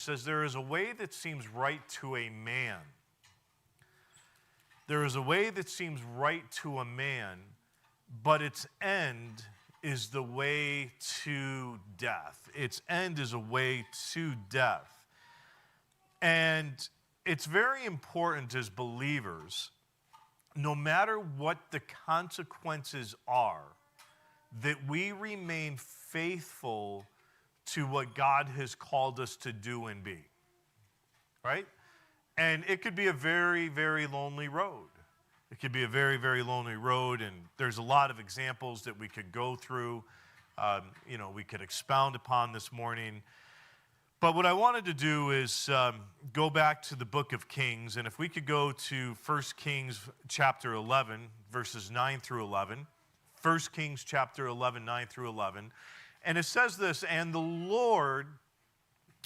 says, there is a way that seems right to a man. There is a way that seems right to a man, but its end is the way to death. Its end is a way to death. And it's very important as believers, no matter what the consequences are, that we remain faithful to what God has called us to do and be, right? And it could be a very, very lonely road. It could be a very, very lonely road, and there's a lot of examples that we could go through, we could expound upon this morning. But what I wanted to do is go back to the book of Kings, and if we could go to 1 Kings chapter 11, verses 9 through 11. 1 Kings chapter 11, 9 through 11. And it says this, and the Lord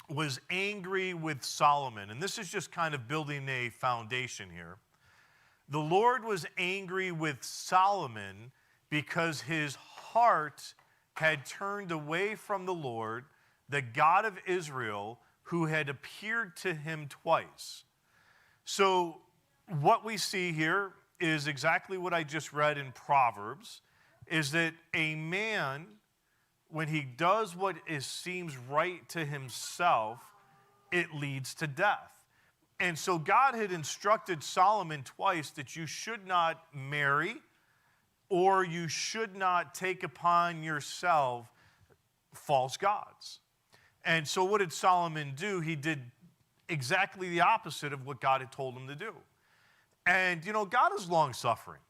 was angry with Solomon. And this is just kind of building a foundation here. The Lord was angry with Solomon because his heart had turned away from the Lord, the God of Israel, who had appeared to him twice. So what we see here is exactly what I just read in Proverbs, is that a man, when he does what seems right to himself, it leads to death. And so God had instructed Solomon twice that you should not marry or you should not take upon yourself false gods. And so what did Solomon do? He did exactly the opposite of what God had told him to do. And, God is long-suffering.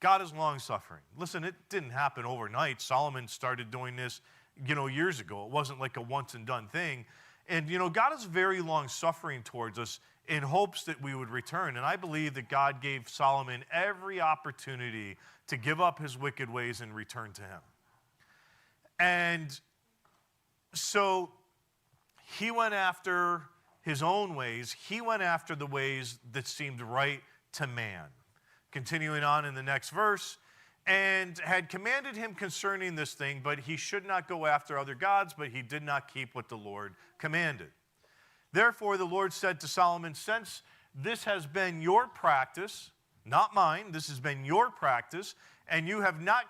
God is long-suffering. Listen, it didn't happen overnight. Solomon started doing this, years ago. It wasn't like a once-and-done thing. And, God is very long-suffering towards us in hopes that we would return. And I believe that God gave Solomon every opportunity to give up his wicked ways and return to him. And so he went after his own ways. He went after the ways that seemed right to man. Continuing on in the next verse, and had commanded him concerning this thing, but he should not go after other gods, but he did not keep what the Lord commanded. Therefore the Lord said to Solomon, since this has been your practice, not mine, this has been your practice, and you have not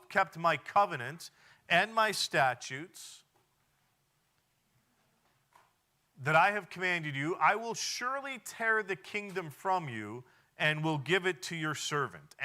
kept my covenant and my statutes that I have commanded you, I will surely tear the kingdom from you and will give it to your servant,